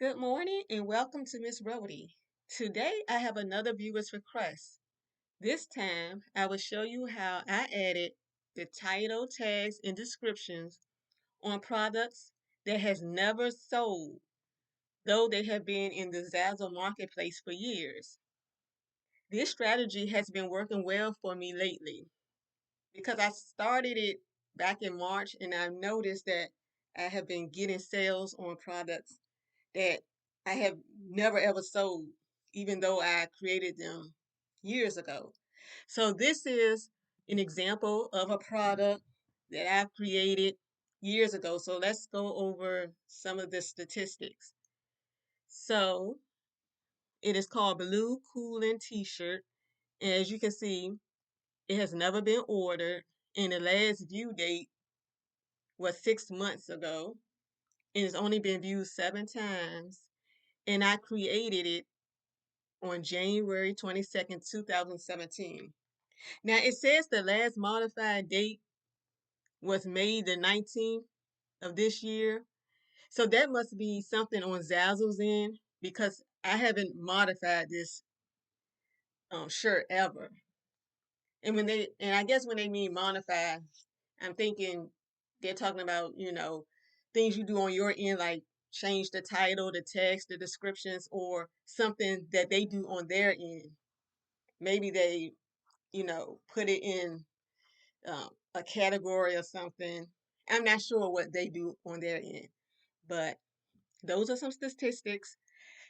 Good morning and welcome to Miss Rhoadie. Today I have another viewer's request. This time I will show you how I added the title, tags, and descriptions on products that has never sold, though they have been in the Zazzle marketplace for years. This strategy has been working well for me lately because I started it back in March and I've noticed that I have been getting sales on products that I have never ever sold, even though I created them years ago. So this is an example of a product that I've created years ago. So let's go over some of the statistics. So it is called Blue Cooling T-shirt. And as you can see, it has never been ordered. And the last view date was 6 months ago. And it's only been viewed 7 times. And I created it on January 22nd, 2017. Now it says the last modified date was May the 19th of this year. So that must be something on Zazzle's end because I haven't modified this shirt ever. And I guess when they mean modify, I'm thinking they're talking about, things you do on your end, like change the title, the text, the descriptions, or something that they do on their end. Maybe they put it in a category or something. I'm not sure what they do on their end, but those are some statistics.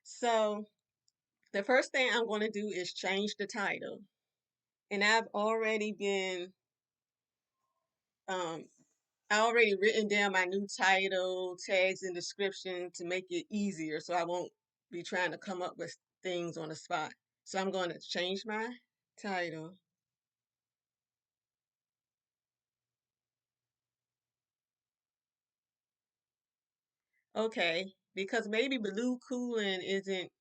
So the first thing I'm going to do is change the title. And um, I already written down my new title, tags, and description to make it easier so I won't be trying to come up with things on the spot. So I'm going to change my title. Okay, because maybe blue cooling isn't,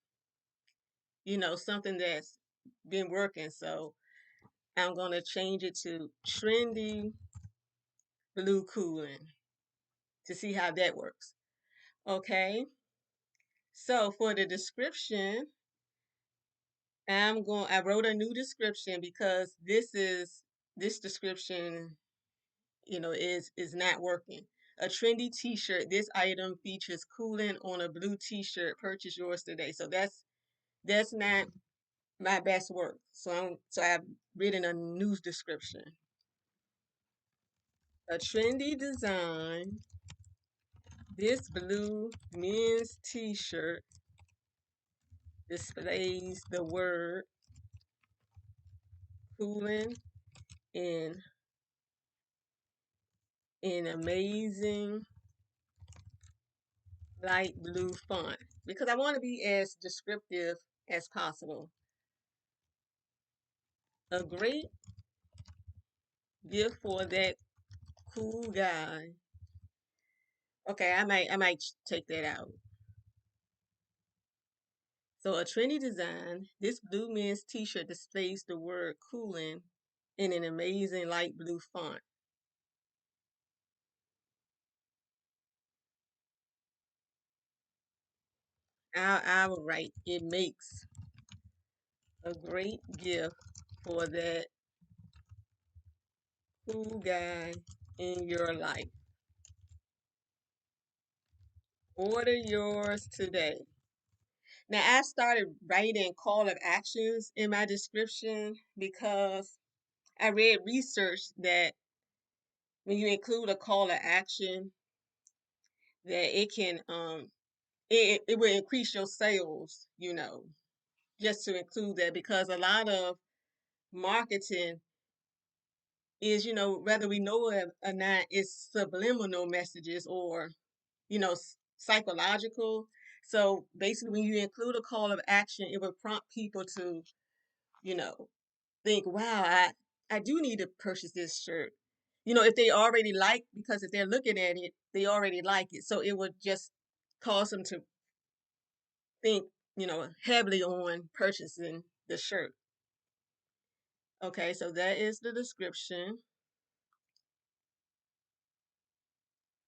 something that's been working. So I'm going to change it to trendy blue cooling to see how that works. Okay, so for the description, I wrote a new description because this description, is not working. A trendy t-shirt. This item features cooling on a blue t-shirt. Purchase yours today. So that's not my best work. So I've written a news description. A trendy design. This blue men's t-shirt displays the word cooling in an amazing light blue font because I want to be as descriptive as possible. A great gift for that cool guy. Okay, I might take that out. So a trendy design, this blue men's t-shirt displays the word cooling in an amazing light blue font. I will write, it makes a great gift for that cool guy in your life. Order yours today. Now I started writing call of actions in my description because I read research that when you include a call to action, that it will increase your sales, just to include that because a lot of marketing is, whether we know it or not, it's subliminal messages or, psychological. So basically when you include a call of action, it will prompt people to, you know, think, wow, I do need to purchase this shirt. If they already like, because if they're looking at it, they already like it. So it would just cause them to think, heavily on purchasing the shirt. Okay, so that is the description.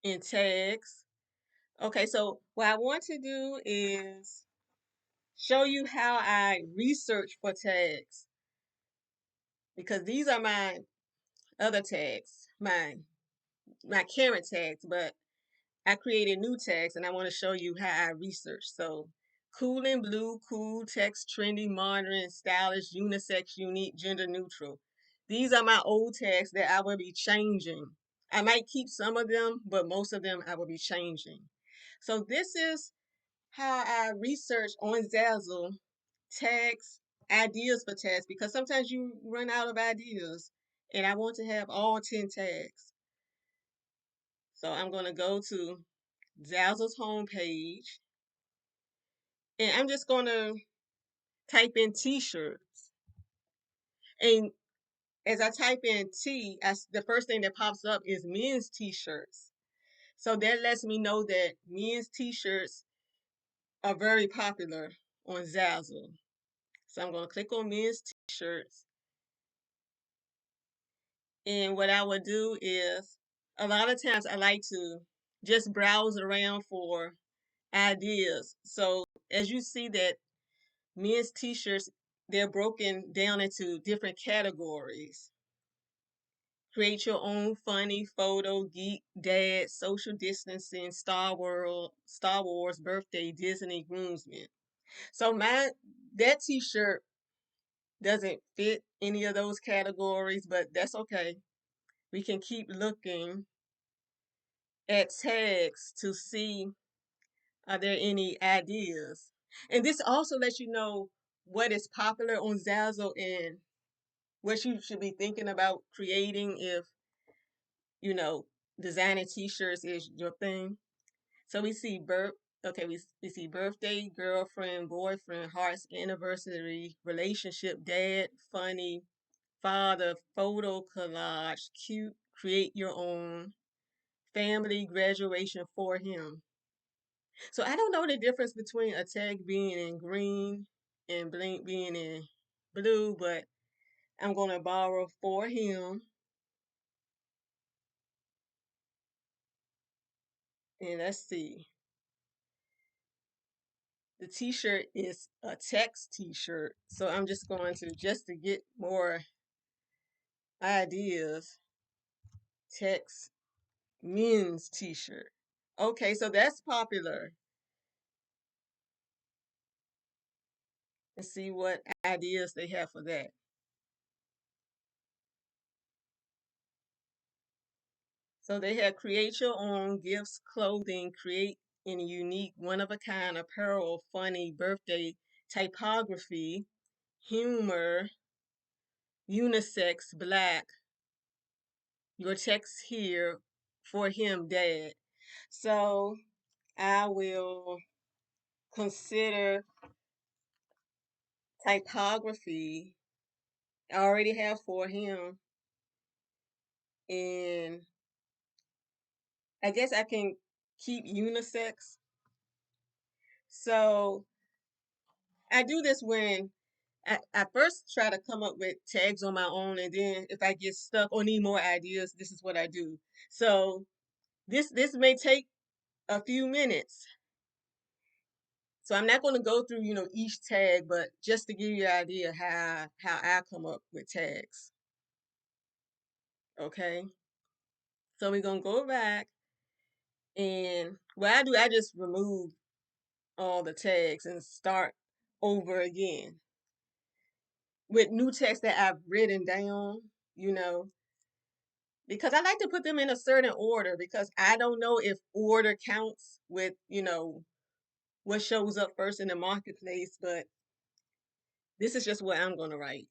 In tags, Okay, so what I want to do is show you how I research for tags because these are my other tags, my current tags, but I created new tags and I want to show you how I research. So cool and blue, cool, text, trendy, modern, stylish, unisex, unique, gender neutral. These are my old tags that I will be changing. I might keep some of them, but most of them I will be changing. So this is how I research on Zazzle tags, ideas for tags, because sometimes you run out of ideas and I want to have all 10 tags. So I'm going to go to Zazzle's homepage and I'm just going to type in t-shirts. And as I type in the first thing that pops up is men's t-shirts. So that lets me know that men's t-shirts are very popular on Zazzle. So I'm going to click on men's t-shirts. And what I would do is a lot of times I like to just browse around for ideas. So as you see that men's t-shirts, they're broken down into different categories. Create your own funny photo, geek, dad, social distancing, Star Wars, birthday, Disney, groomsmen. So that t-shirt doesn't fit any of those categories, but that's okay. We can keep looking at tags to see are there any ideas. And this also lets you know what is popular on Zazzle and what you should be thinking about creating if, you know, designing t-shirts is your thing. So we see we see birthday, girlfriend, boyfriend, hearts, anniversary, relationship, dad, funny, father, photo collage, cute, create your own, family, graduation for him. So I don't know the difference between a tag being in green and blink being in blue, but I'm gonna borrow for him. And let's see. The t-shirt is a text t-shirt. So I'm just going to, just to get more ideas, text men's t-shirt. Okay, so that's popular. And see what ideas they have for that. So they have create your own gifts, clothing, create any unique, one of a kind apparel, funny, birthday, typography, humor, unisex, black, your text here for him, dad. So I will consider typography. I already have for him, and I guess I can keep unisex. So I do this when I first try to come up with tags on my own, and then if I get stuck or need more ideas, this is what I do. So this may take a few minutes. So I'm not going to go through, each tag, but just to give you an idea how I come up with tags. Okay. So we're gonna go back, and what I do, I just remove all the tags and start over again with new text that I've written down, you know, because I like to put them in a certain order because I don't know if order counts with, what shows up first in the marketplace, but this is just what I'm gonna write.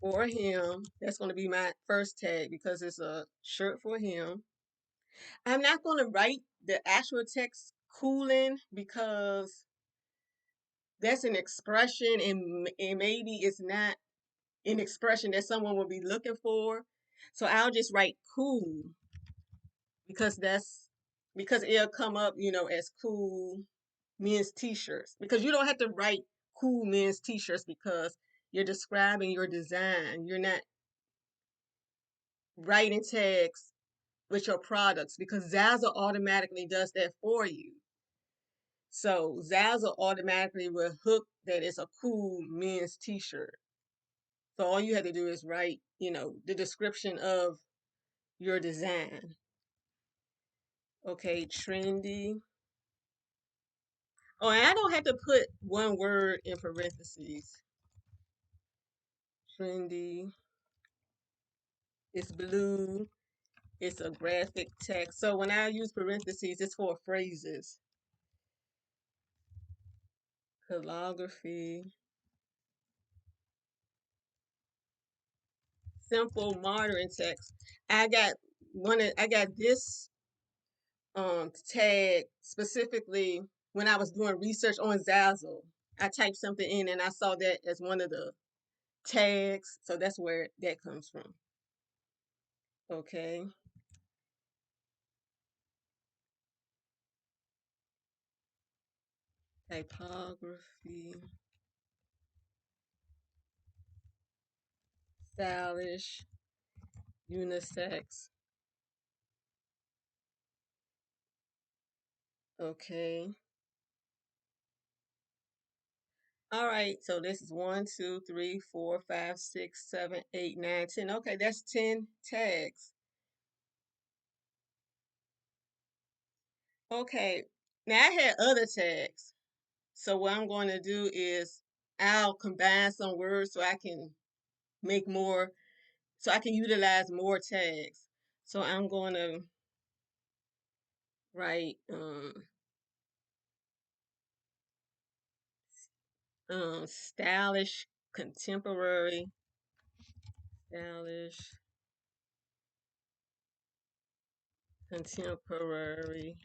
For him, that's gonna be my first tag because it's a shirt for him. I'm not gonna write the actual text cooling because that's an expression and maybe it's not an expression that someone will be looking for. So I'll just write cool because because it'll come up, as cool men's t-shirts. Because you don't have to write cool men's t-shirts because you're describing your design. You're not writing tags with your products because Zazzle automatically does that for you. So Zazzle automatically will hook that it's a cool men's t-shirt. So all you have to do is write, the description of your design. Okay, trendy. Oh, and I don't have to put one word in parentheses. Trendy. It's blue. It's a graphic text. So when I use parentheses, it's for phrases. Calligraphy. Simple modern text. I got this tag specifically when I was doing research on Zazzle. I typed something in and I saw that as one of the tags. So that's where that comes from. Okay. Typography. Stylish. Unisex. Okay. All right. So this is 1, 2, 3, 4, 5, 6, 7, 8, 9, 10. Okay, that's 10 tags. Okay. Now I had other tags. So what I'm going to do is I'll combine some words so I can make more, so I can utilize more tags. So I'm going to write stylish, contemporary, stylish, contemporary,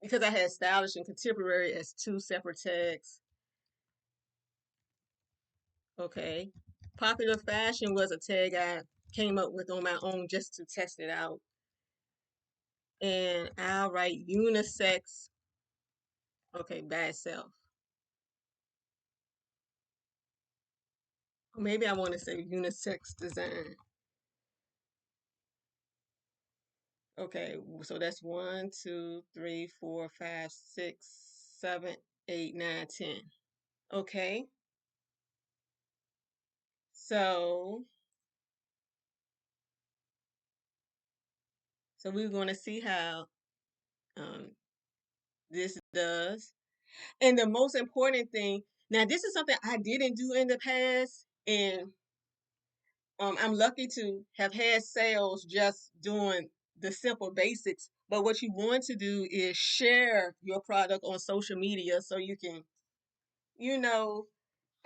because I had stylish and contemporary as two separate tags. Okay. Popular fashion was a tag I came up with on my own just to test it out. And I'll write unisex, okay, by itself. Or maybe I want to say unisex design. Okay, so that's 1, 2, 3, 4, 5, 6, 7, 8, 9, 10. Okay, so we're going to see how um, this does. And the most important thing, now this is something I didn't do in the past, and I'm lucky to have had sales just doing the simple basics. But what you want to do is share your product on social media so you can, you know,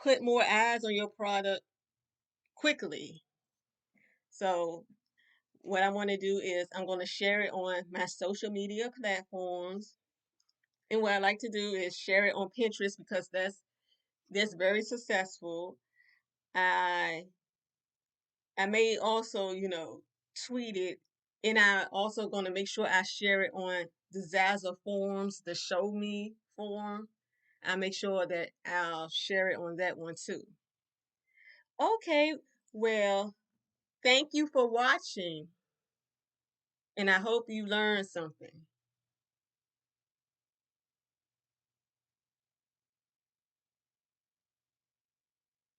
put more eyes on your product quickly. So what I want to do is I'm going to share it on my social media platforms. And what I like to do is share it on Pinterest because that's very successful. I I may also, tweet it, and I also going to make sure I share it on the Zazzle forums, the Show Me forum. I make sure that I'll share it on that one too. Okay, well, thank you for watching, and I hope you learned something.